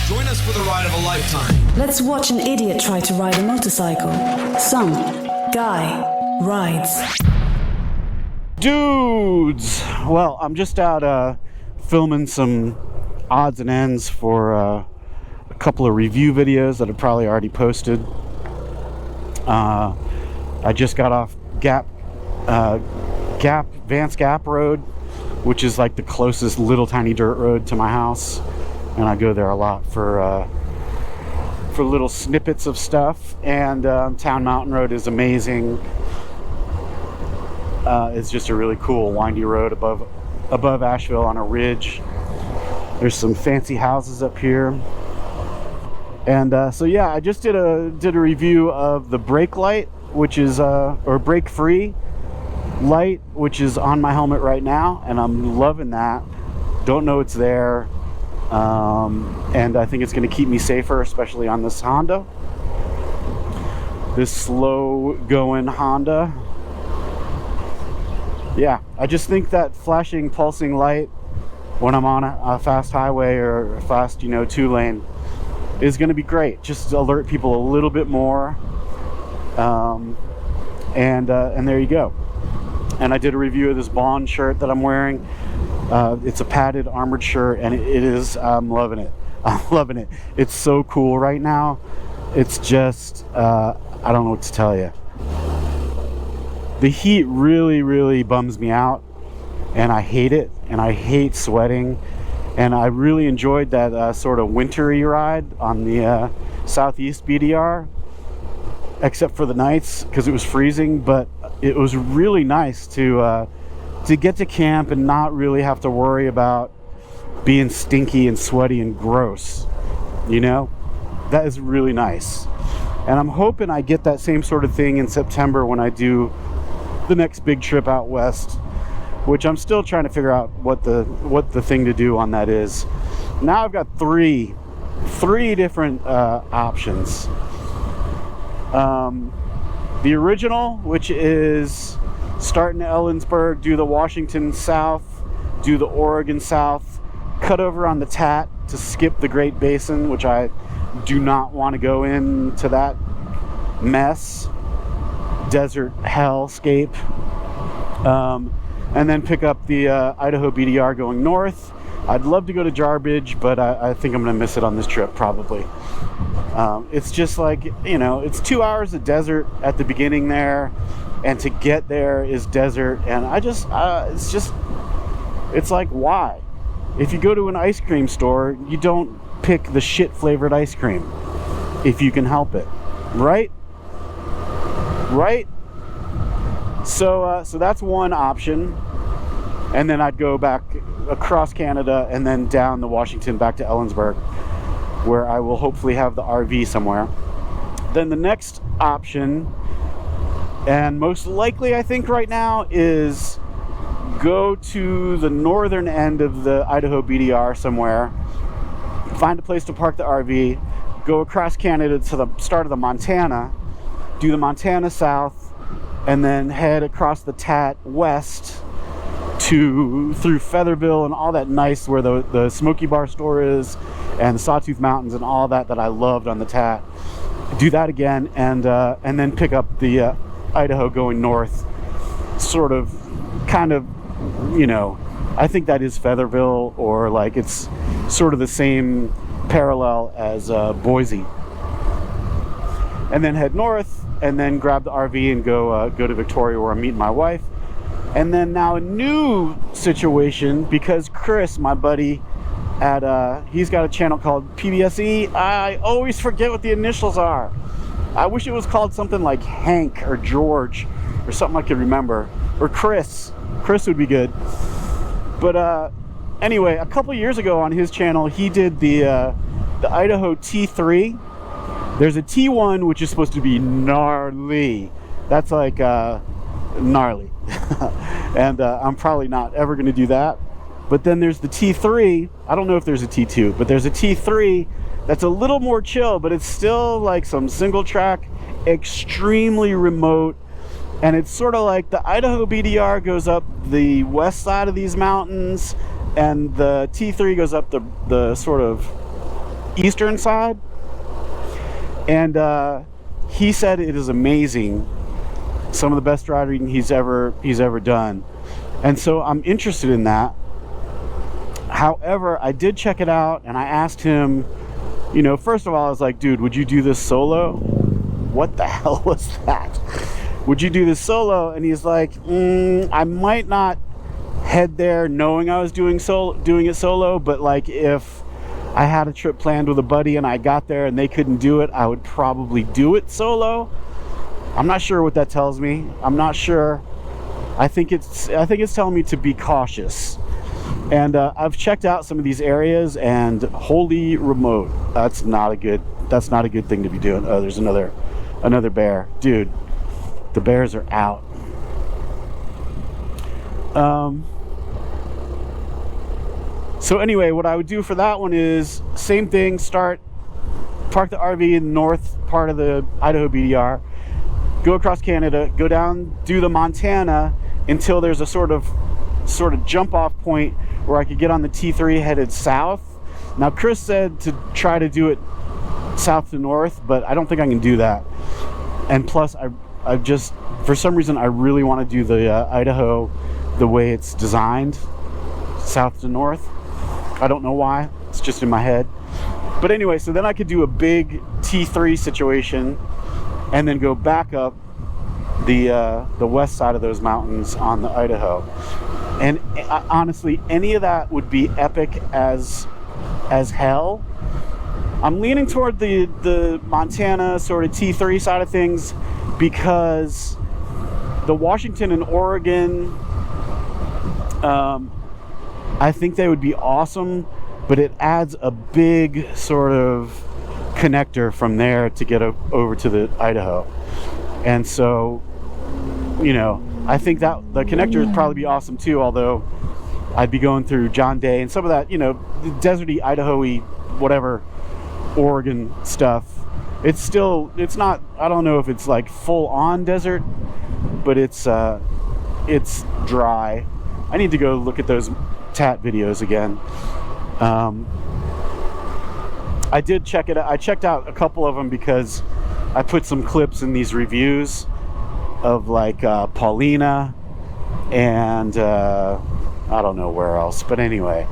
Join us for the ride of a lifetime. Let's watch an idiot try to ride a motorcycle. Some guy rides. Dudes! Well, I'm just out filming some odds and ends for a couple of review videos that I've probably already posted. I just got off Vance Gap Road, which is like the closest little tiny dirt road to my house, and I go there a lot for little snippets of stuff. And Town Mountain Road is amazing. It's just a really cool windy road above Asheville on a ridge. There's some fancy houses up here. And so yeah, I just did a review of the brake light, which is or brake free light, which is on my helmet right now, and I'm loving that. Don't know it's there, and I think it's going to keep me safer, especially on this Honda, this slow going Honda. Yeah, I just think that flashing pulsing light when I'm on a fast highway or a fast, 2-lane is going to be great. Just to alert people a little bit more, and there you go. And I did a review of this Bohn shirt that I'm wearing. It's a padded armored shirt, and it is, I'm loving it. I'm loving it. It's so cool right now. It's just, I don't know what to tell you. The heat really, really bums me out, and I hate it, and I hate sweating. And I really enjoyed that sort of wintry ride on the Southeast BDR, except for the nights because it was freezing. But it was really nice to get to camp and not really have to worry about being stinky and sweaty and gross. That is really nice. And I'm hoping I get that same sort of thing in September when I do the next big trip out west, which I'm still trying to figure out what the thing to do on that is. Now I've got three different options. The original, which is start in Ellensburg, do the Washington South, do the Oregon South, cut over on the Tat to skip the Great Basin, which I do not want to go into that mess, desert hellscape. And then pick up the Idaho BDR going north. I'd love to go to Jarbidge, but I think I'm going to miss it on this trip probably. It's just like, it's 2 hours of desert at the beginning there, and to get there is desert, and it's like, why? If you go to an ice cream store, you don't pick the shit flavored ice cream if you can help it, right? So that's one option, and then I'd go back across Canada and then down the Washington back to Ellensburg, where I will hopefully have the RV somewhere. Then the next option, and most likely I think right now, is go to the northern end of the Idaho BDR somewhere, find a place to park the RV, go across Canada to the start of the Montana, do the Montana South, and then head across the Tat west through Featherville and all that nice where the Smoky Bar store is, and the Sawtooth Mountains and all that I loved on the Tat. Do that again, and then pick up the Idaho going north, kind of, I think that is Featherville, or like it's sort of the same parallel as Boise. And then head north, and then grab the RV and go to Victoria, where I'm meeting my wife. And then now a new situation, because Chris, my buddy, he's got a channel called PBSE. I always forget what the initials are. I wish it was called something like Hank or George or something I could remember. Or Chris. Chris would be good. But anyway, a couple years ago on his channel, he did the Idaho T3. There's a T1, which is supposed to be gnarly. That's like gnarly. And I'm probably not ever going to do that. But then there's the T3. I don't know if there's a T2, but there's a T3 that's a little more chill, but it's still like some single track, extremely remote. And it's sort of like the Idaho BDR goes up the west side of these mountains, and the T3 goes up the sort of eastern side, and he said it is amazing. Some of the best riding he's ever done, and so I'm interested in that. However, I did check it out, and I asked him, you know, first of all, I was like, dude, would you do this solo? What the hell was that? Would you do this solo? And he's like, I might not head there knowing I was doing it solo, but like if I had a trip planned with a buddy and I got there and they couldn't do it, I would probably do it solo. I'm not sure what that tells me. I'm not sure. I think it's telling me to be cautious. And I've checked out some of these areas, and holy remote, that's not a good thing to be doing. Oh, there's another bear, dude. The bears are out. So anyway, what I would do for that one is same thing. Park the RV in the north part of the Idaho BDR, go across Canada, go down, do the Montana until there's a sort of jump off point where I could get on the T3 headed south. Now Chris said to try to do it south to north, but I don't think I can do that. And plus I just, for some reason, I really want to do the Idaho the way it's designed, south to north. I don't know why, it's just in my head. But anyway, so then I could do a big T3 situation and then go back up the west side of those mountains on the Idaho. And honestly, any of that would be epic as hell. I'm leaning toward the Montana sort of T3 side of things because the Washington and Oregon, I think they would be awesome, but it adds a big sort of connector from there to get over to the Idaho. And so, you know, I think that the connector would probably be awesome too, although I'd be going through John Day and some of that, you know, deserty, Idaho-y, whatever, Oregon stuff. It's not, I don't know if it's like full on desert, but it's dry. I need to go look at those TAT videos again. I did check it out. I checked out a couple of them because I put some clips in these reviews of like Paulina and I don't know where else, but anyway,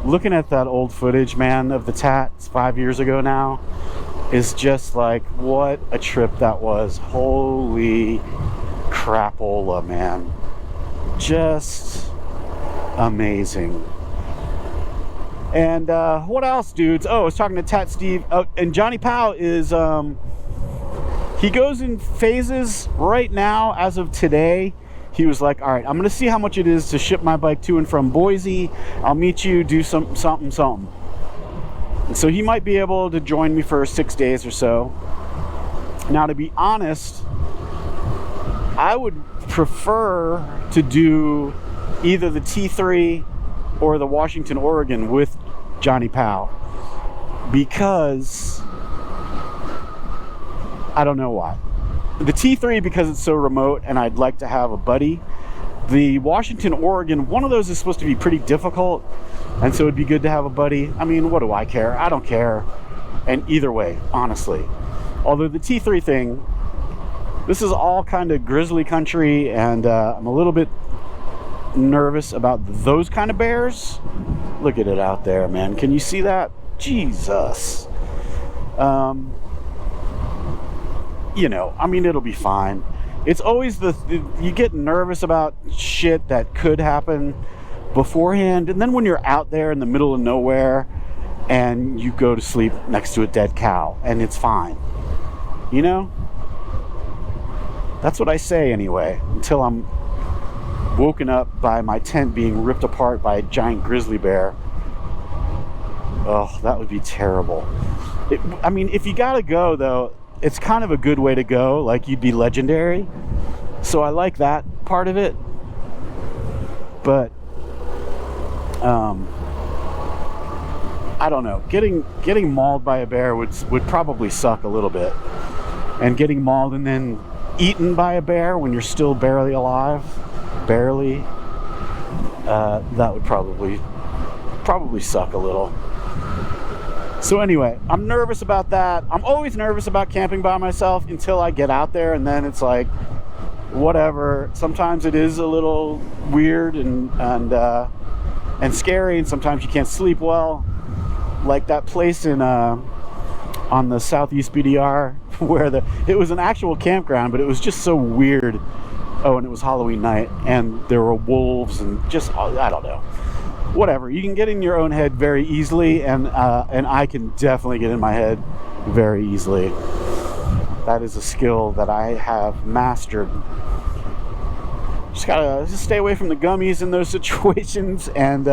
looking at that old footage, man, of the Tats 5 years ago now is just like, what a trip that was. Holy crapola, man. Just amazing. And what else, dudes? Oh, I was talking to Tat Steve. Oh, and Johnny Powell is he goes in phases right now. As of today, he was like, all right, I'm gonna see how much it is to ship my bike to and from Boise. I'll meet you, do something. And so he might be able to join me for 6 days or so. Now, to be honest, I would prefer to do either the T3 or the Washington, Oregon with Johnny Powell, because I don't know why. The T3 because it's so remote and I'd like to have a buddy. The Washington, Oregon, one of those is supposed to be pretty difficult, and so it'd be good to have a buddy. I mean, what do I care? I don't care. And either way, honestly. Although the T3 thing, this is all kind of grizzly country, and I'm a little bit nervous about those kind of bears. Look at it out there, man. Can you see that? Jesus. You know, I mean, it'll be fine. It's always you get nervous about shit that could happen beforehand, and then when you're out there in the middle of nowhere and you go to sleep next to a dead cow and it's fine, you know? That's what I say anyway, until I'm woken up by my tent being ripped apart by a giant grizzly bear. Oh, that would be terrible. I mean, if you gotta go though, it's kind of a good way to go, like you'd be legendary. So I like that part of it. But I don't know. Getting mauled by a bear would probably suck a little bit. And getting mauled and then eaten by a bear when you're still barely alive, that would probably suck a little. So anyway, I'm nervous about that. I'm always nervous about camping by myself until I get out there, and then it's like, whatever. Sometimes it is a little weird and scary, and sometimes you can't sleep well. Like that place in on the Southeast BDR where it was an actual campground, but it was just so weird. Oh, and it was Halloween night, and there were wolves and just, I don't know. Whatever. You can get in your own head very easily, and I can definitely get in my head very easily. That is a skill that I have mastered. Just gotta stay away from the gummies in those situations and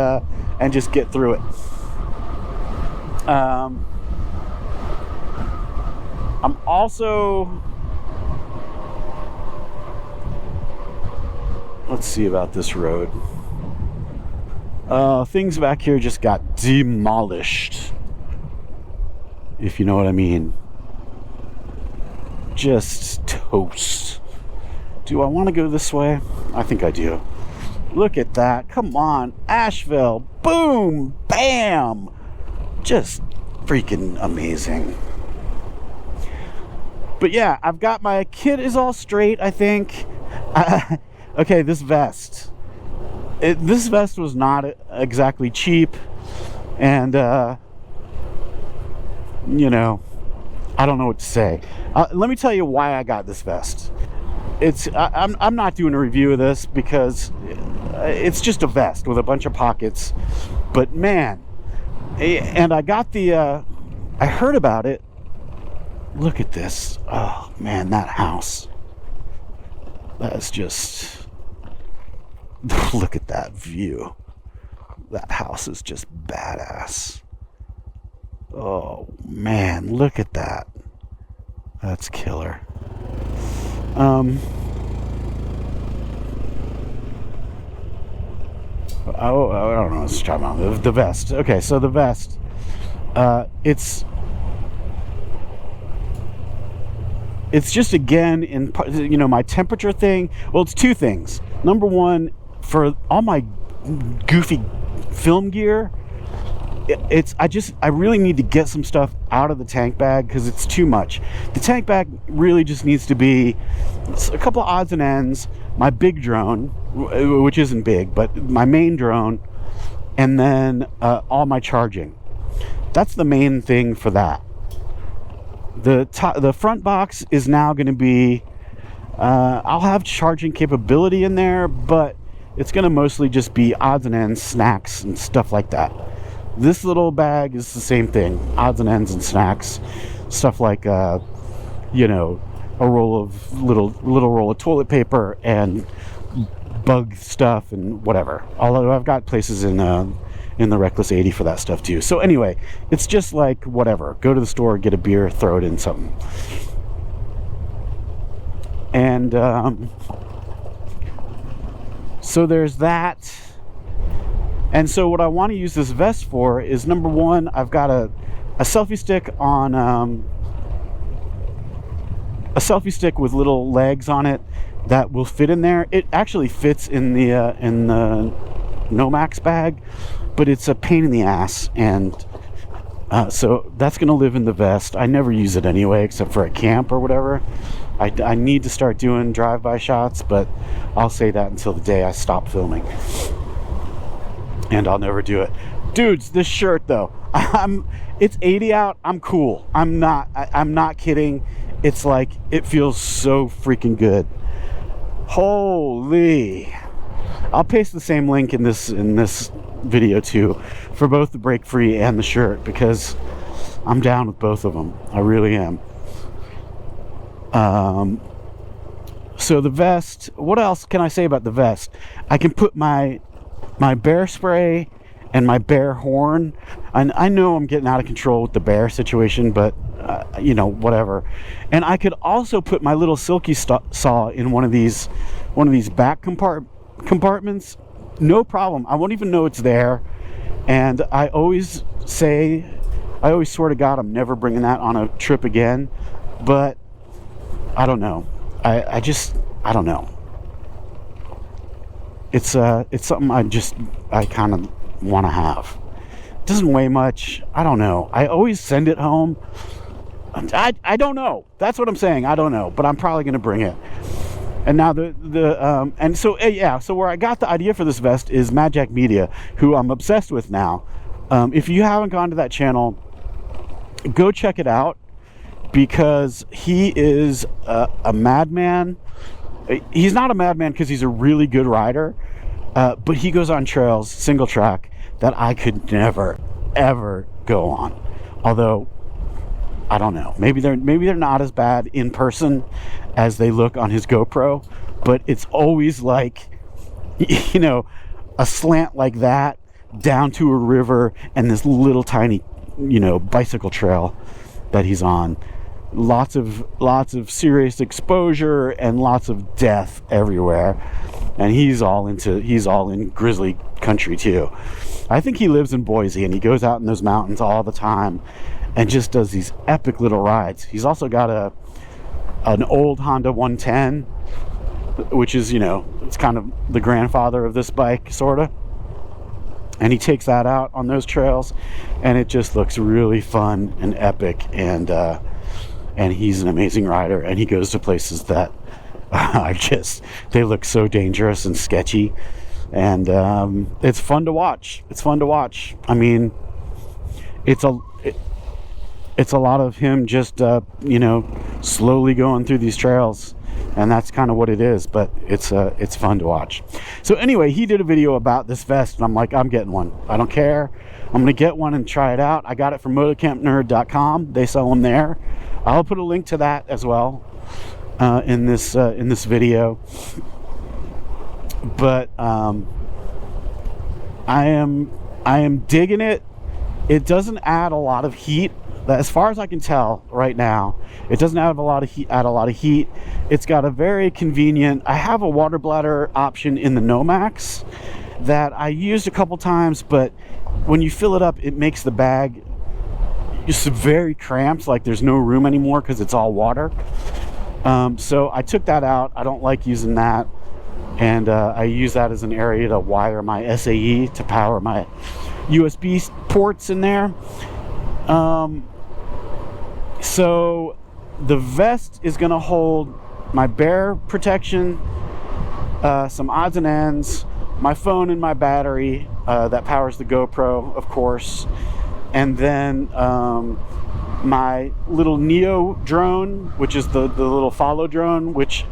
just get through it. I'm also, let's see about this road. Things back here just got demolished, if you know what I mean. Just toast. Do I want to go this way? I think I do. Look at that. Come on. Asheville. Boom. Bam. Just freaking amazing. But yeah, I've got my kit is all straight, I think. Okay, this vest. This vest was not exactly cheap. And, you know, I don't know what to say. Let me tell you why I got this vest. I'm not doing a review of this because it's just a vest with a bunch of pockets. But man, and I got I heard about it. Look at this. Oh man, that house. That's just, look at that view. That house is just badass. Oh man, look at that. That's killer. I don't know what to talk about. The vest. Okay, so the vest. It's just, again, in, you know, my temperature thing. Well, it's two things. Number one, for all my goofy film gear, I really need to get some stuff out of the tank bag because it's too much. The tank bag really just needs to be a couple of odds and ends, my big drone, which isn't big, but my main drone, and then all my charging. That's the main thing for that. The front box is now going to be, I'll have charging capability in there, but it's going to mostly just be odds and ends, snacks, and stuff like that. This little bag is the same thing, odds and ends and snacks, stuff like, you know, a little roll of toilet paper and bug stuff and whatever. Although I've got places in the Reckless 80 for that stuff too. So anyway, it's just like whatever. Go to the store, get a beer, throw it in something. And so there's that. And so what I want to use this vest for is, number one, I've got a selfie stick on a selfie stick with little legs on it that will fit in there. It actually fits in the Nomax bag, but it's a pain in the ass, and so that's going to live in the vest. I never use it anyway, except for at camp or whatever. I need to start doing drive-by shots, but I'll say that until the day I stop filming. And I'll never do it. Dudes, this shirt though, it's 80 out, I'm cool. I'm not kidding. It's like, it feels so freaking good. Holy. I'll paste the same link in this video too, for both the Break Free and the shirt, because I'm down with both of them. I really am. So the vest, what else can I say about the vest? I can put my bear spray and my bear horn. And I know I'm getting out of control with the bear situation, but you know, whatever. And I could also put my little silky saw in one of these back compartments. No problem. I won't even know it's there. And I always swear to God, I'm never bringing that on a trip again. But I don't know. I don't know. It's something I kind of want to have. doesn't weigh much. I don't know. I always send it home. I don't know. That's what I'm saying. I don't know, but I'm probably going to bring it. And now so where I got the idea for this vest is Mad Jack Media, who I'm obsessed with now. If you haven't gone to that channel, go check it out, because he is a madman. He's not a madman because he's a really good rider, but he goes on trails, single track, that I could never, ever go on. Although, I don't know, maybe they're not as bad in person as they look on his GoPro, but it's always like, you know, a slant like that down to a river and this little tiny, you know, bicycle trail that he's on. Lots of serious exposure and lots of death everywhere. And he's all in grizzly country too. I think he lives in Boise, and he goes out in those mountains all the time and just does these epic little rides. He's also got an old Honda 110, which is, you know, it's kind of the grandfather of this bike, sort of. And he takes that out on those trails, and it just looks really fun and epic. And he's an amazing rider, and he goes to places that they look so dangerous and sketchy. And it's fun to watch. I mean, it's a lot of him just you know, slowly going through these trails, and that's kind of what it is. But it's fun to watch. So anyway, he did a video about this vest, and I'm like, I'm getting one. I don't care. I'm gonna get one and try it out. I got it from motocampnerd.com. They sell them there. I'll put a link to that as well in this video. But I am digging it. It doesn't add a lot of heat. As far as I can tell right now, it doesn't add a lot of heat. It's got a very convenient, I have a water bladder option in the Nomax that I used a couple times, but when you fill it up, it makes the bag just very cramped, like there's no room anymore because it's all water. So I took that out. I don't like using that, and I use that as an area to wire my SAE to power my USB ports in there. So the vest is going to hold my bear protection, some odds and ends, my phone and my battery that powers the GoPro, of course, and then my little Neo drone, which is the little follow drone, which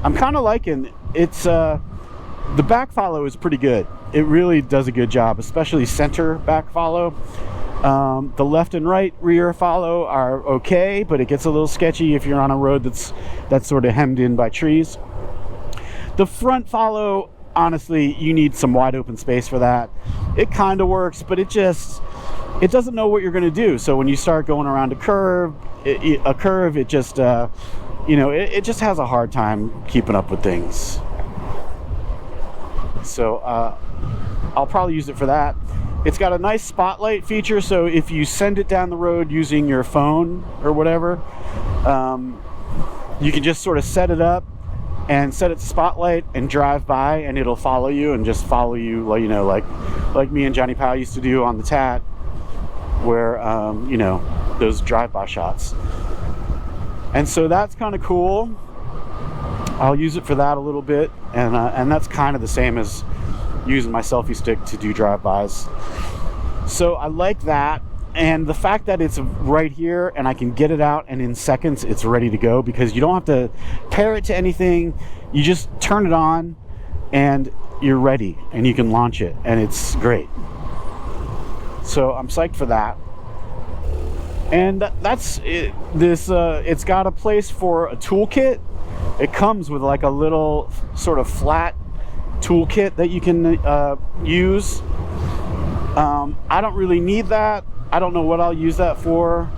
I'm kind of liking. It's the back follow is pretty good. It really does a good job, especially center back follow. The left and right rear follow are okay, but it gets a little sketchy if you're on a road that's sort of hemmed in by trees. The front follow, honestly, you need some wide open space for that. It kind of works, but it doesn't know what you're going to do. So when you start going around a curve, it just you know, it just has a hard time keeping up with things. So I'll probably use it for that. It's got a nice spotlight feature, so if you send it down the road using your phone or whatever, you can just sort of set it up and set it to spotlight and drive by, and it'll follow you and just follow you, you know, like me and Johnny Powell used to do on the Tat, where you know, those drive-by shots. And so that's kind of cool. I'll use it for that a little bit, and that's kind of the same as using my selfie stick to do drive-bys. So I like that, and the fact that it's right here and I can get it out and in seconds it's ready to go, because you don't have to pair it to anything. You just turn it on and you're ready, and you can launch it, and it's great. So I'm psyched for that. And that's it. It's got a place for a toolkit. It comes with like a little sort of flat toolkit that you can use. I don't really need that. I don't know what I'll use that for.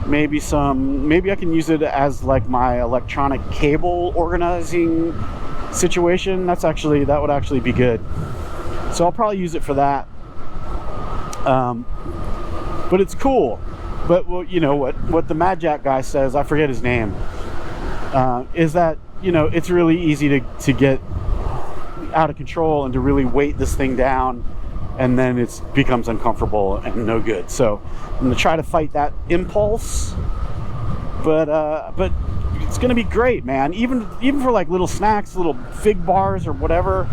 Maybe I can use it as like my electronic cable organizing situation. That would actually be good. So I'll probably use it for that. But it's cool. But well, you know what the Mad Jack guy says, I forget his name, is that, you know, it's really easy to get out of control and to really weight this thing down and then it becomes uncomfortable and no good. So I'm gonna try to fight that impulse, but it's gonna be great, man. Even for like little snacks, little fig bars or whatever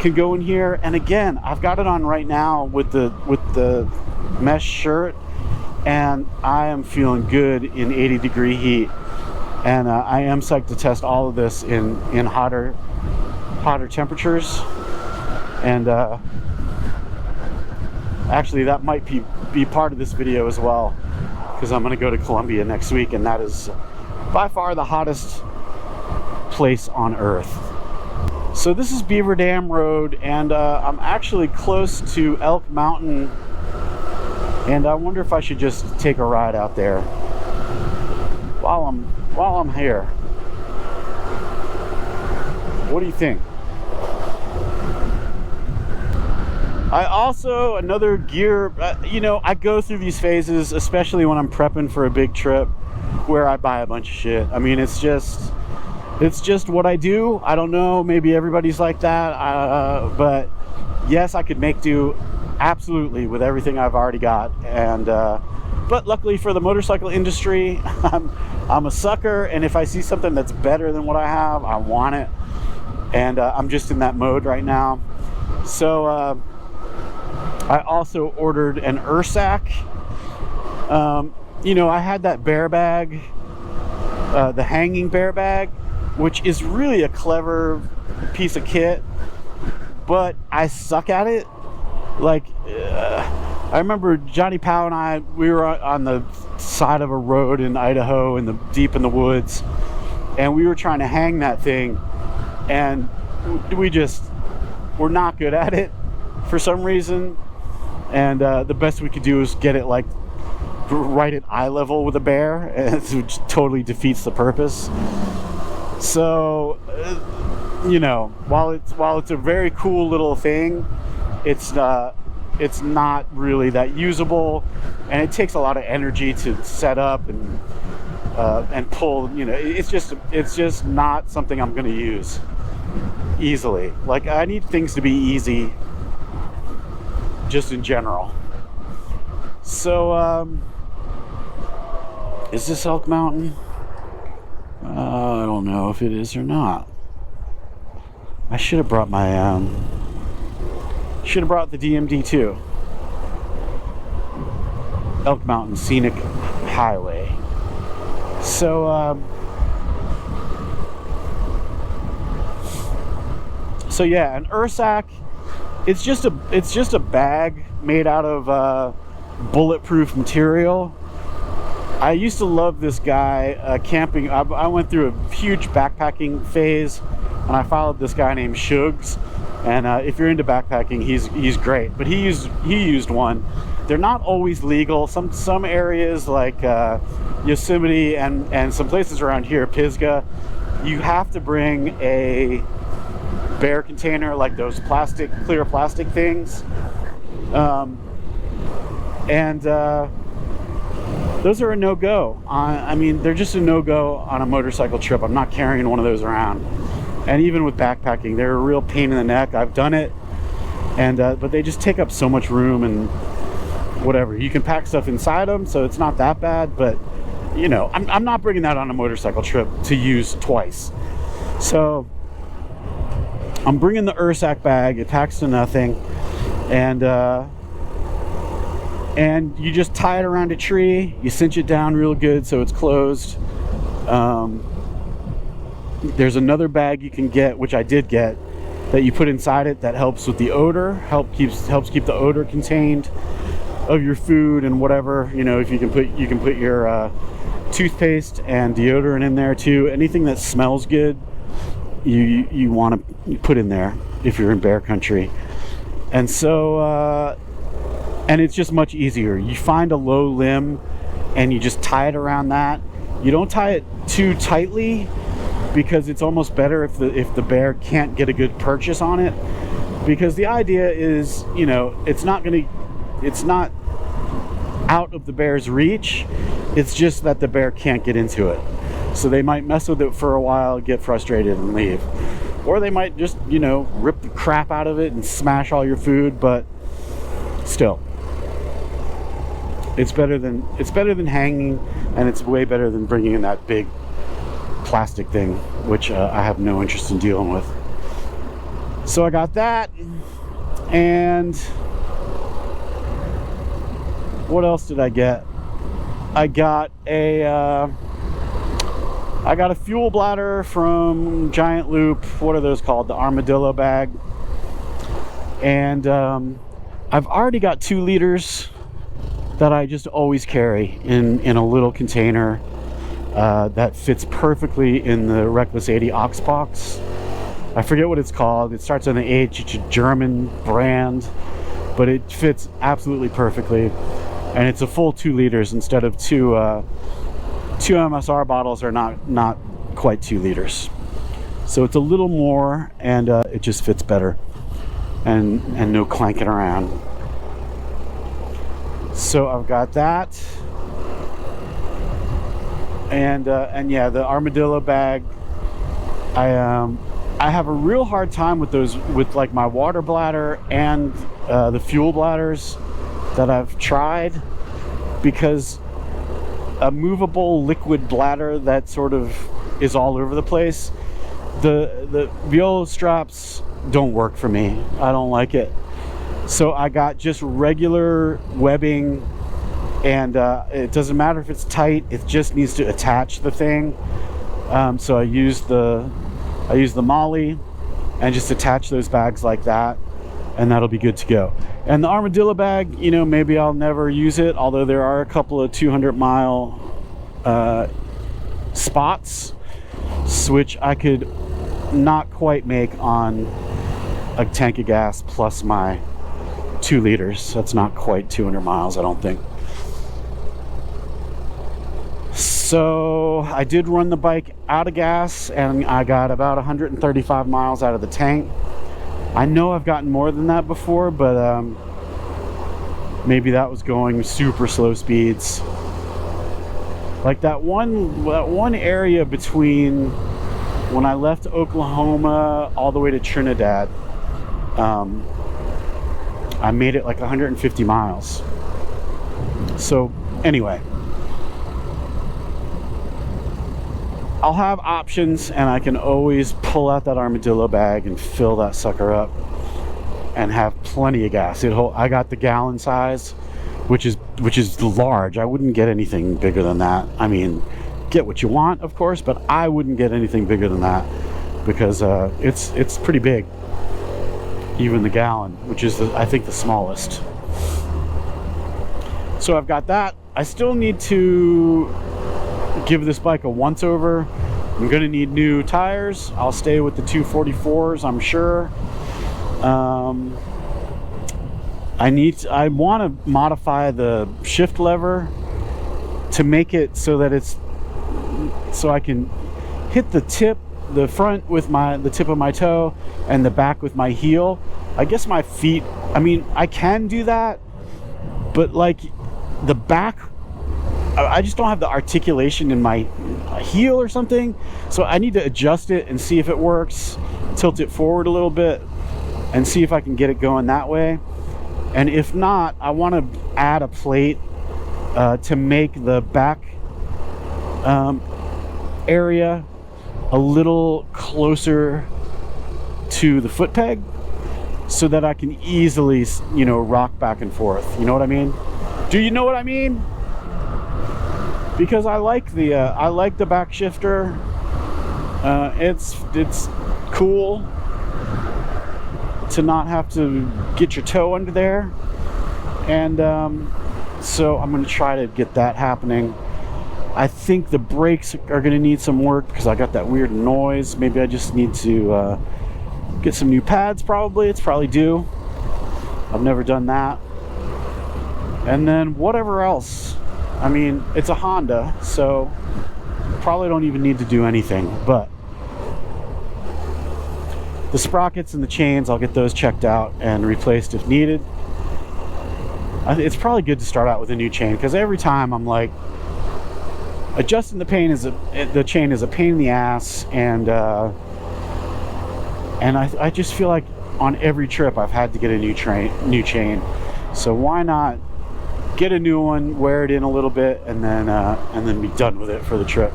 can go in here. And again, I've got it on right now with the mesh shirt, and I am feeling good in 80-degree heat. And I am psyched to test all of this in hotter temperatures. And actually, that might be part of this video as well, because I'm going to go to Colombia next week, and that is by far the hottest place on Earth. So this is Beaver Dam Road, and I'm actually close to Elk Mountain, and I wonder if I should just take a ride out there while I'm here. What do you think? I also, another gear, you know, I go through these phases, especially when I'm prepping for a big trip, where I buy a bunch of shit. I mean, it's just what I do. I don't know, maybe everybody's like that, but yes, I could make do absolutely with everything I've already got. And but luckily for the motorcycle industry, I'm a sucker, and if I see something that's better than what I have, I want it. And I'm just in that mode right now. So I also ordered an Ursack. You know, I had that bear bag, the hanging bear bag, which is really a clever piece of kit, but I suck at it. Like, I remember Johnny Powell and I, we were on the side of a road in Idaho, deep in the woods, and we were trying to hang that thing, and we're not good at it for some reason. And the best we could do is get it like right at eye level with a bear, and it totally defeats the purpose. So you know, while it's a very cool little thing, it's not really that usable, and it takes a lot of energy to set up and pull. You know, it's just not something I'm going to use easily. Like, I need things to be easy just in general. So is this Elk Mountain? I don't know if it is or not. I should have brought my the DMD too. Elk Mountain Scenic Highway. So so yeah, an Ursack. It's just a bag made out of bulletproof material. I used to love this guy camping. I went through a huge backpacking phase, and I followed this guy named Shugs. And if you're into backpacking, he's great. But he used one. They're not always legal. Some areas like Yosemite and some places around here, Pisgah, you have to bring a bear container, like those clear plastic things. Those are a no-go. I mean, they're just a no-go on a motorcycle trip. I'm not carrying one of those around. And even with backpacking, they're a real pain in the neck. I've done it, and but they just take up so much room and whatever. You can pack stuff inside them, so it's not that bad. But you know, I'm not bringing that on a motorcycle trip to use twice. So I'm bringing the Ursack bag. It packs to nothing, and you just tie it around a tree. You cinch it down real good so it's closed. There's another bag you can get, which I did get, that you put inside it that helps with the odor, helps keep the odor contained of your food and whatever. You know, if you can put your toothpaste and deodorant in there too. Anything that smells good, you want to put in there if you're in bear country. And so and it's just much easier. You find a low limb and you just tie it around that. You don't tie it too tightly, because it's almost better if the bear can't get a good purchase on it, because the idea is, you know, it's not out of the bear's reach. It's just that the bear can't get into it. So they might mess with it for a while, get frustrated, and leave. Or they might just, you know, rip the crap out of it and smash all your food. But still, it's better than hanging, and it's way better than bringing in that big plastic thing, which I have no interest in dealing with. So I got that, and what else did I get? I got a fuel bladder from Giant Loop. What are those called? The armadillo bag. And I've already got 2 liters that I just always carry in a little container that fits perfectly in the Reckless 80 Ox box. I forget what it's called. It starts on the H. It's a German brand, but it fits absolutely perfectly. And it's a full 2 liters instead of two MSR bottles are not quite 2 liters. So it's a little more, and it just fits better, and no clanking around. So I've got that, and yeah, the armadillo bag. I have a real hard time with those, with like my water bladder and the fuel bladders that I've tried, because a movable liquid bladder that sort of is all over the place, the Viola straps don't work for me. I don't like it. So I got just regular webbing, and it doesn't matter if it's tight, it just needs to attach the thing. So I use the Molly and just attach those bags like that, and that'll be good to go. And the armadillo bag, you know, maybe I'll never use it, although there are a couple of 200-mile spots, which I could not quite make on a tank of gas plus my 2 liters. That's not quite 200 miles, I don't think. So I did run the bike out of gas, and I got about 135 miles out of the tank. I know I've gotten more than that before, but maybe that was going super slow speeds. Like that one area between when I left Oklahoma all the way to Trinidad, I made it like 150 miles. So anyway, I'll have options, and I can always pull out that armadillo bag and fill that sucker up and have plenty of gas. I got the gallon size, which is large. I wouldn't get anything bigger than that. I mean, get what you want, of course, but I wouldn't get anything bigger than that, because it's pretty big. Even the gallon, which is I think the smallest. So I've got that. I still need to give this bike a once over. I'm gonna need new tires. I'll stay with the 244s, I'm sure. I want to modify the shift lever to make it so that so I can hit the front with the tip of my toe and the back with my heel. I guess my feet, I mean, I can do that, but like the back, I just don't have the articulation in my heel or something. So I need to adjust it and see if it works, tilt it forward a little bit and see if I can get it going that way. And if not, I want to add a plate to make the back area a little closer to the foot peg, so that I can easily, you know, rock back and forth. You know what I mean? Do you know what I mean? Because I like the back shifter. It's cool to not have to get your toe under there, and so I'm going to try to get that happening. I think the brakes are going to need some work because I got that weird noise. Maybe I just need to get some new pads. Probably it's probably due. I've never done that. And then whatever else. I mean, it's a Honda, so probably don't even need to do anything, but the sprockets and the chains, I'll get those checked out and replaced if needed. It's probably good to start out with a new chain, because every time I'm like, adjusting the chain is a pain in the ass, and I just feel like on every trip I've had to get a new chain. So why not get a new one, wear it in a little bit, and then be done with it for the trip.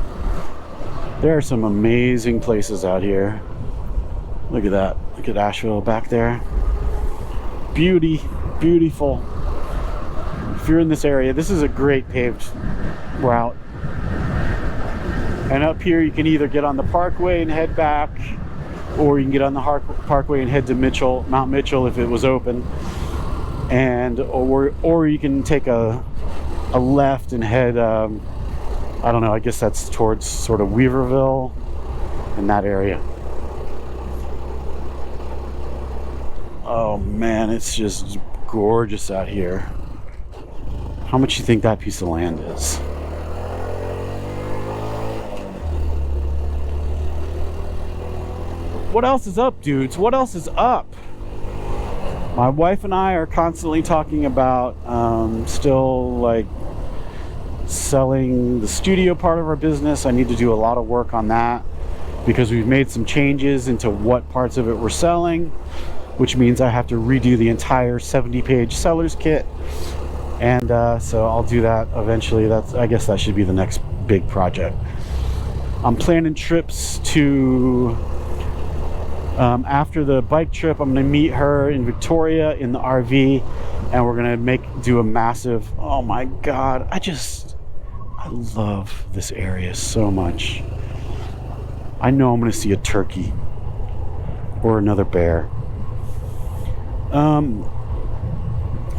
There are some amazing places out here. Look at that. Look at Asheville back there. Beautiful. If you're in this area, this is a great paved route. And up here you can either get on the Parkway and head back, or you can get on the Parkway and head to Mount Mitchell if it was open. And or you can take a left and head I don't know, I guess that's towards sort of Weaverville in that area. Oh man, it's just gorgeous out here. How much you think that piece of land is? What else is up, dudes? What else is up? My wife and I are constantly talking about still like selling the studio part of our business. I need to do a lot of work on that because we've made some changes into what parts of it we're selling, which means I have to redo the entire 70-page seller's kit. And so I'll do that eventually. I guess that should be the next big project. I'm planning trips to after the bike trip. I'm gonna meet her in Victoria in the RV, and we're gonna do a massive, oh my god, I love this area so much. I know I'm gonna see a turkey or another bear.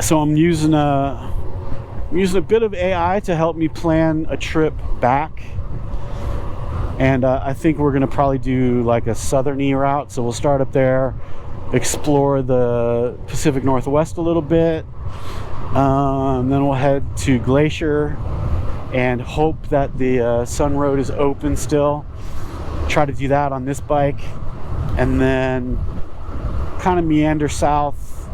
So I'm using a bit of AI to help me plan a trip back. And I think we're gonna probably do like a southerny route. So we'll start up there, explore the Pacific Northwest a little bit. Then we'll head to Glacier and hope that the Sun Road is open still. Try to do that on this bike. And then kind of meander south.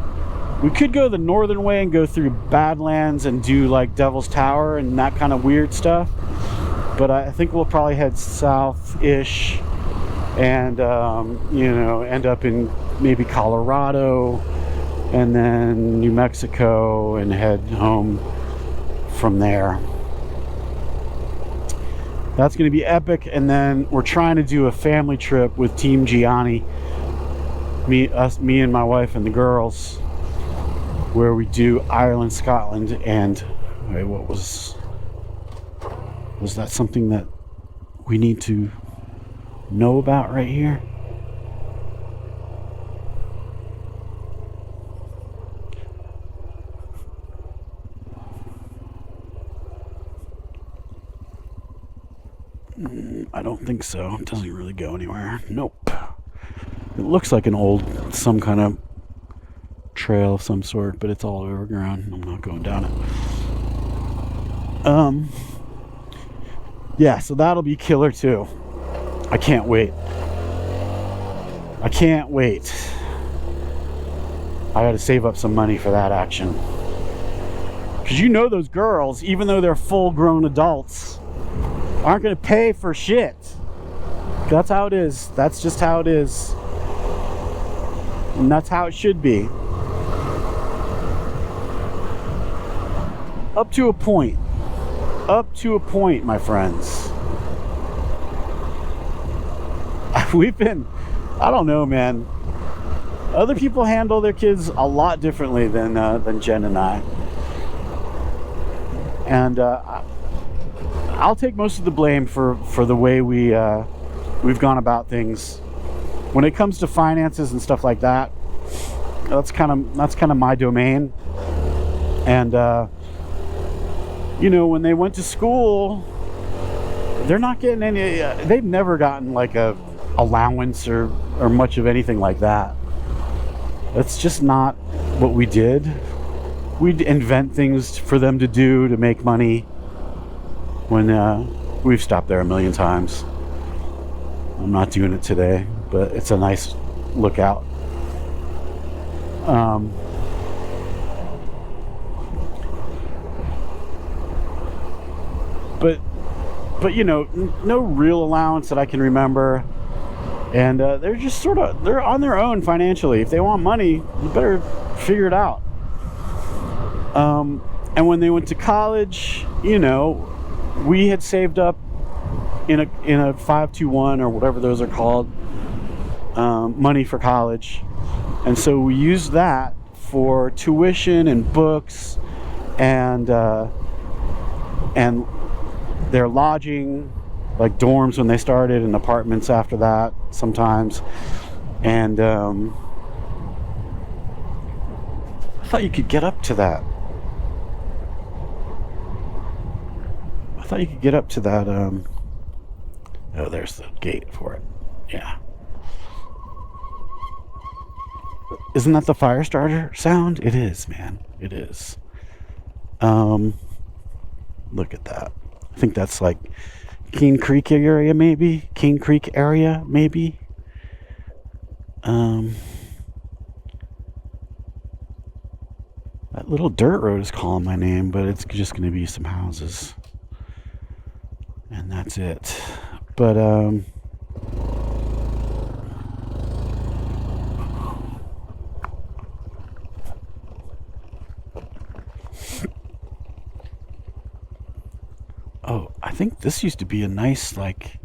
We could go the northern way and go through Badlands and do like Devil's Tower and that kind of weird stuff. But I think we'll probably head south-ish and, end up in maybe Colorado and then New Mexico and head home from there. That's going to be epic. And then we're trying to do a family trip with Team Gianni, me and my wife and the girls, where we do Ireland, Scotland, and wait, was that something that we need to know about right here? I don't think so. It doesn't really go anywhere. Nope. It looks like some kind of trail of some sort, but it's all overgrown. I'm not going down it. Yeah, so that'll be killer too. I can't wait. I gotta save up some money for that action. Because those girls, even though they're full-grown adults, aren't gonna pay for shit. That's how it is. That's just how it is. And that's how it should be. Up to a point. My friends. I don't know, man. Other people handle their kids a lot differently than Jen and I. And I'll take most of the blame for the way we've gone about things. When it comes to finances and stuff like that, that's kind of my domain. And when they went to school, they're not getting any, they've never gotten like a allowance or much of anything like that. That's just not what we did. We'd invent things for them to do to make money when we've stopped there a million times. I'm not doing it today, but it's a nice lookout. But no real allowance that I can remember, and they're just they're on their own financially. If they want money, you better figure it out. And when they went to college, you know, we had saved up in a 521 or whatever those are called, money for college, and so we used that for tuition and books and their lodging, like dorms when they started, and apartments after that sometimes. And I thought you could get up to that. I thought you could get up to that. Oh, there's the gate for it. Yeah. Isn't that the fire starter sound? It is, man. It is. Look at that. I think that's like Keene Creek area, maybe. Keene Creek area, maybe. That little dirt road is calling my name, but it's just going to be some houses. And that's it. But, oh, I think this used to be a nice, like,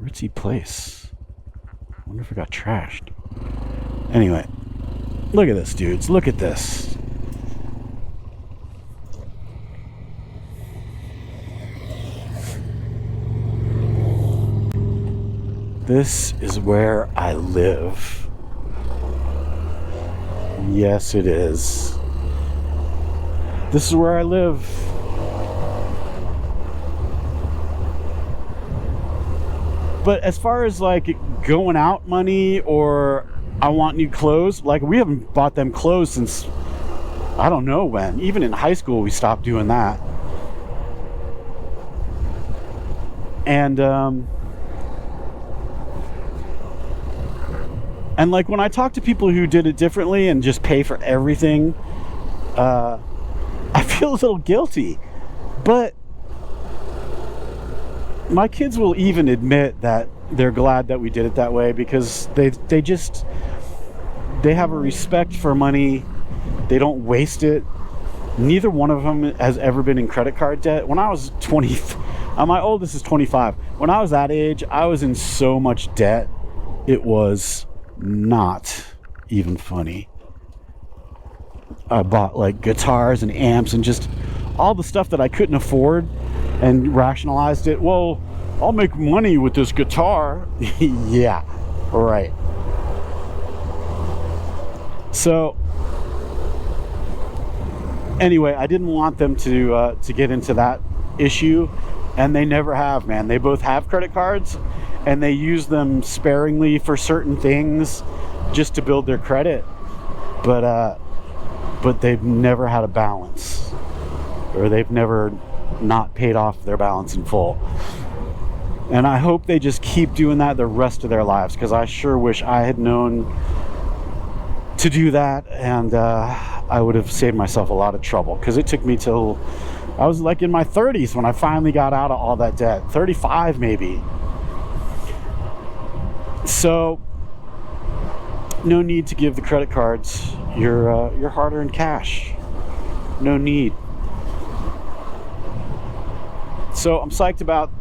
ritzy place. I wonder if it got trashed. Anyway, look at this, dudes. Look at this. This is where I live. Yes, it is. This is where I live. But as far as like going out money or I want new clothes, like we haven't bought them clothes since I don't know when. Even in high school we stopped doing that. And like when I talk to people who did it differently and just pay for everything, I feel a little guilty. But my kids will even admit that they're glad that we did it that way, because they have a respect for money. They don't waste it. Neither one of them has ever been in credit card debt. When I was 20, my oldest is 25. When I was that age, I was in so much debt. It was not even funny. I bought like guitars and amps and just all the stuff that I couldn't afford and rationalized it. Well, I'll make money with this guitar. Yeah, right. So anyway, I didn't want them to get into that issue, and they never have, man. They both have credit cards, and they use them sparingly for certain things just to build their credit. But they've never had a balance, or they've never not paid off their balance in full. And I hope they just keep doing that the rest of their lives, because I sure wish I had known to do that, and I would have saved myself a lot of trouble, because it took me till I was like in my 30s when I finally got out of all that debt. 35 maybe. So no need to give the credit cards your hard-earned cash. No need. So I'm psyched about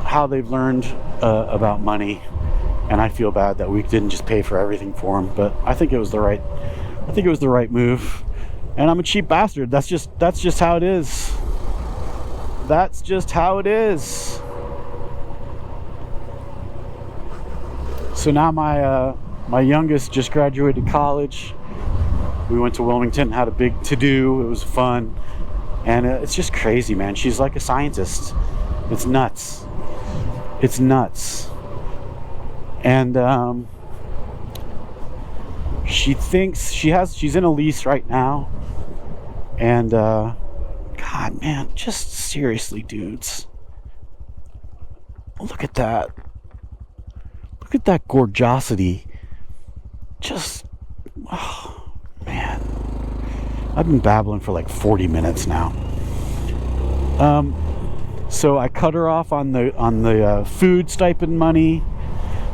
how they've learned about money, and I feel bad that we didn't just pay for everything for them. But I think it was the right move. And I'm a cheap bastard. That's just how it is. That's just how it is. So now my youngest just graduated college. We went to Wilmington, had a big to-do. It was fun. And it's just crazy, man. She's like a scientist. It's nuts. It's nuts. And she thinks she's in a lease right now. And God, man, just seriously, dudes. Look at that. Look at that gorgeosity. Just, oh, man. I've been babbling for like 40 minutes now. So I cut her off on the food stipend money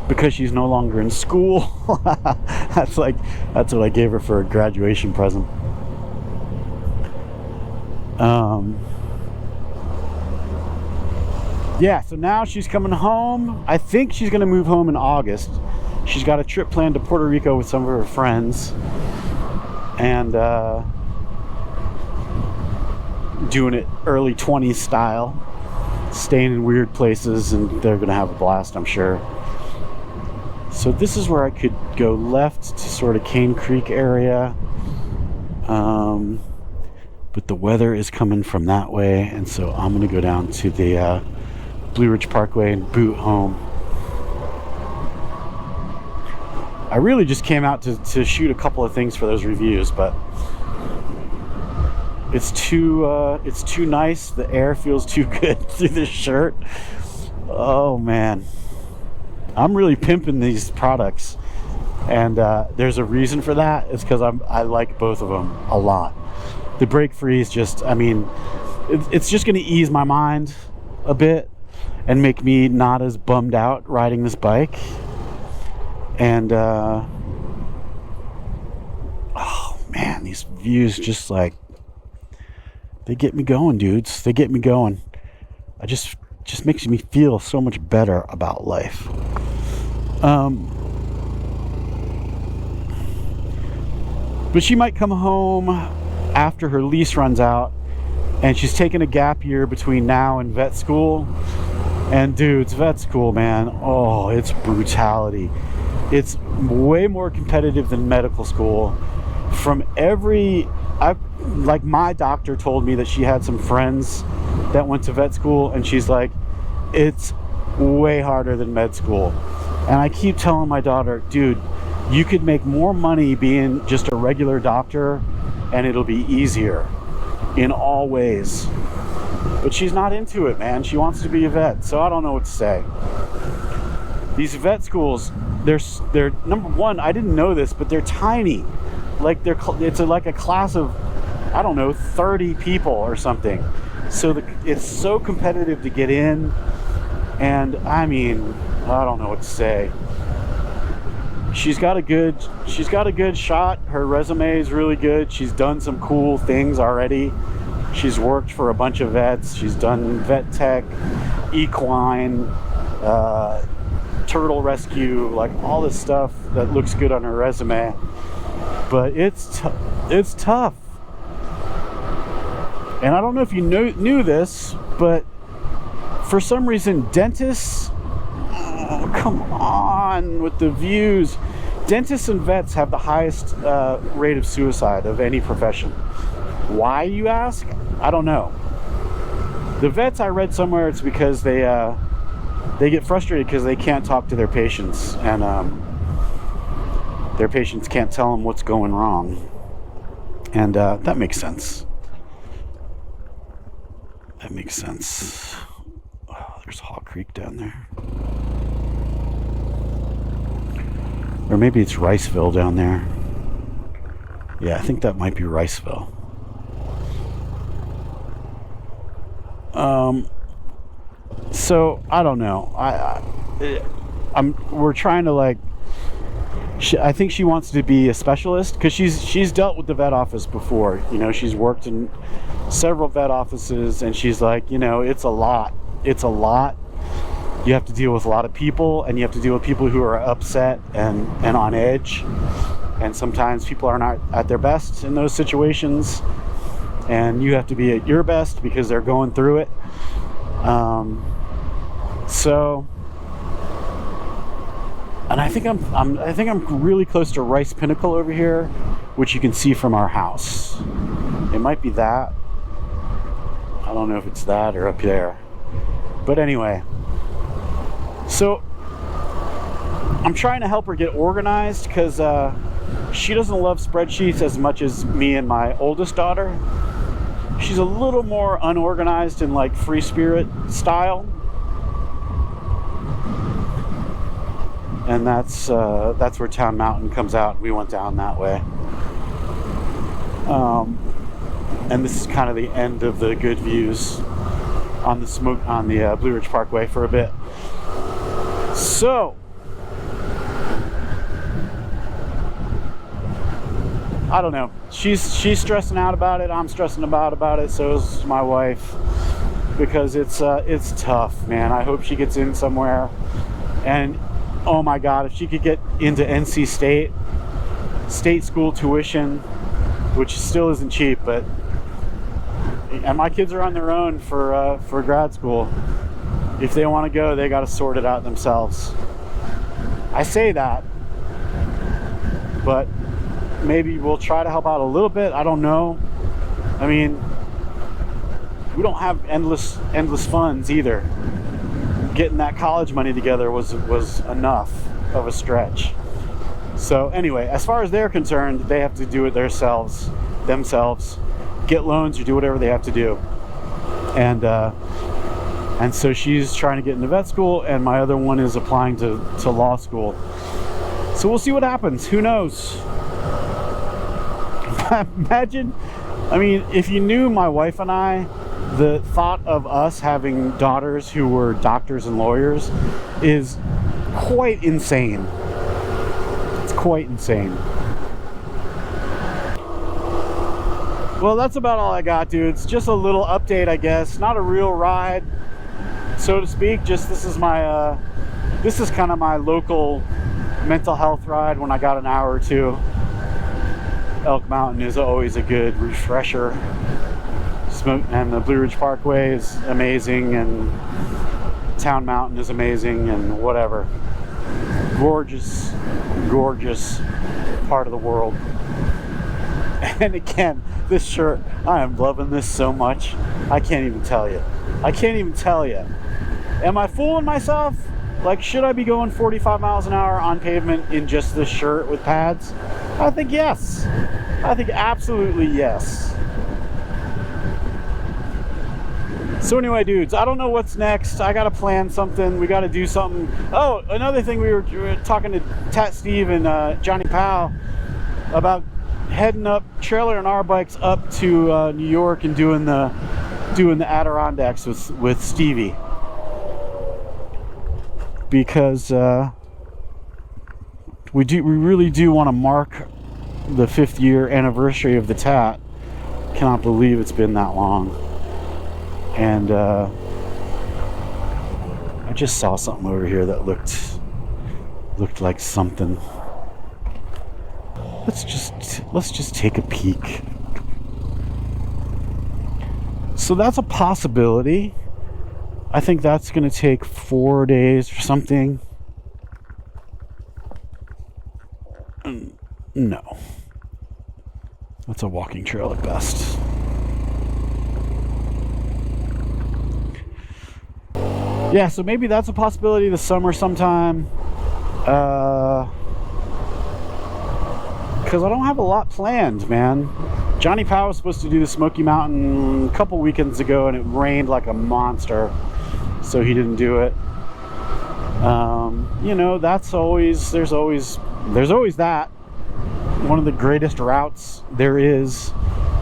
because she's no longer in school. That's what I gave her for a graduation present. Yeah, so now she's coming home. I think she's going to move home in August. She's got a trip planned to Puerto Rico with some of her friends. And doing it early 20s style. Staying in weird places, and they're going to have a blast, I'm sure. So this is where I could go left to sort of Cane Creek area. But the weather is coming from that way, and so I'm going to go down to the Blue Ridge Parkway and boot home. I really just came out to shoot a couple of things for those reviews, but it's too nice. The air feels too good through this shirt. Oh man, I'm really pimping these products, and there's a reason for that. It's because I like both of them a lot. The Break Free is just, I mean, it's just going to ease my mind a bit and make me not as bummed out riding this bike. And oh man, these views just like, they get me going, dudes. They get me going. I just makes me feel so much better about life. But she might come home after her lease runs out, and she's taking a gap year between now and vet school. And dudes, vet school, man, oh, it's brutality. It's way more competitive than medical school. From like my doctor told me that she had some friends that went to vet school, and she's like, it's way harder than med school. And I keep telling my daughter, dude, you could make more money being just a regular doctor, and it'll be easier in all ways. But she's not into it, man. She wants to be a vet, so I don't know what to say. These vet schools, they're number one, I didn't know this, but they're tiny. Like it's like a class of, I don't know, 30 people or something. So it's so competitive to get in, and I mean, I don't know what to say. She's got a good shot. Her resume is really good. She's done some cool things already. She's worked for a bunch of vets. She's done vet tech, equine, turtle rescue, like all this stuff that looks good on her resume. But it's tough. And I don't know if you knew this, but for some reason, dentists, oh, come on with the views. Dentists and vets have the highest rate of suicide of any profession. Why, you ask? I don't know. The vets, I read somewhere, it's because they get frustrated because they can't talk to their patients, and their patients can't tell them what's going wrong. And that makes sense. That makes sense. Oh, there's Hawk Creek down there. Or maybe it's Riceville down there. Yeah, I think that might be Riceville. So I don't know. We're trying to like. I think she wants to be a specialist because she's dealt with the vet office before. You know, she's worked in several vet offices, and she's like, you know, it's a lot. It's a lot. You have to deal with a lot of people, and you have to deal with people who are upset and on edge. And sometimes people are not at their best in those situations, and you have to be at your best because they're going through it. So, and I think I'm really close to Rice Pinnacle over here, which you can see from our house. It might be that. I don't know if it's that or up there. But anyway, so I'm trying to help her get organized because she doesn't love spreadsheets as much as me and my oldest daughter. She's a little more unorganized in like free spirit style. And that's where Town Mountain comes out. We went down that way. And this is kind of the end of the good views on the Blue Ridge Parkway for a bit. So I don't know. She's stressing out about it. I'm stressing about it. So is my wife, because it's tough, man. I hope she gets in somewhere. And oh my God, if she could get into NC State school tuition, which still isn't cheap, but and my kids are on their own for grad school. If they want to go, they got to sort it out themselves. I say that, but maybe we'll try to help out a little bit. I don't know. I mean, we don't have endless funds either. Getting that college money together was enough of a stretch. So anyway, as far as they're concerned, they have to do it themselves, get loans or do whatever they have to do. And so she's trying to get into vet school, and my other one is applying to law school. So we'll see what happens. Who knows? Imagine, I mean, if you knew my wife and I, the thought of us having daughters who were doctors and lawyers is quite insane. It's quite insane. Well, that's about all I got, dudes. Just a little update, I guess. Not a real ride, so to speak. Just this is my this is kind of my local mental health ride when I got an hour or two. Elk Mountain is always a good refresher. And the Blue Ridge Parkway is amazing, and Town Mountain is amazing, and whatever. Gorgeous part of the world. And again, this shirt, I am loving this so much. I can't even tell you. Am I fooling myself? Like, should I be going 45 miles an hour on pavement in just this shirt with pads? I think yes. I think absolutely yes. So anyway, dudes, I don't know what's next. I gotta plan something. We gotta do something. Oh, another thing, we were talking to Tat Steve and Johnny Powell about heading up, trailer and our bikes up to New York and doing the Adirondacks with Stevie, because we really do want to mark the 5th year anniversary of the Tat. Cannot believe it's been that long. And I just saw something over here that looked like something. Let's just take a peek. So that's a possibility. I think that's going to take 4 days or something. No. That's a walking trail at best. Yeah, so maybe that's a possibility this summer sometime. Because I don't have a lot planned, man. Johnny Powell was supposed to do the Smoky Mountain a couple weekends ago, and it rained like a monster, so he didn't do it. You know, there's always that. One of the greatest routes there is.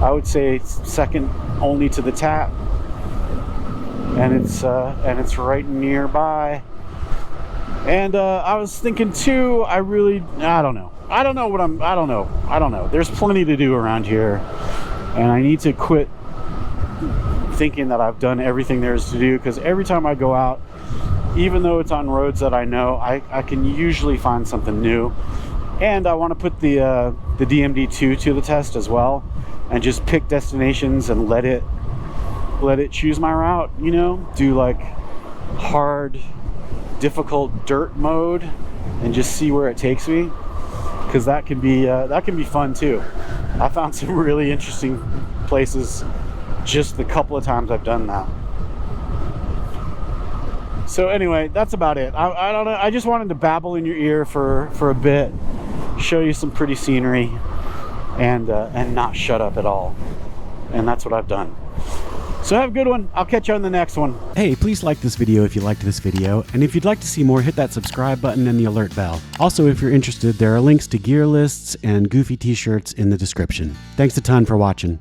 I would say it's second only to the Tat. And it's right nearby. And I was thinking too, I don't know. There's plenty to do around here, and I need to quit thinking that I've done everything there is to do, because every time I go out, even though it's on roads that I know, I can usually find something new. And I want to put the DMD2 to the test as well, and just pick destinations and let it choose my route, you know, do like hard, difficult dirt mode and just see where it takes me, because that can be fun too. I found some really interesting places just the couple of times I've done that. So anyway, that's about it. I don't know, I just wanted to babble in your ear for a bit, show you some pretty scenery, and not shut up at all. And that's what I've done. So have a good one. I'll catch you on the next one. Hey, please like this video if you liked this video, and if you'd like to see more, hit that subscribe button and the alert bell. Also, if you're interested, there are links to gear lists and goofy t-shirts in the description. Thanks a ton for watching.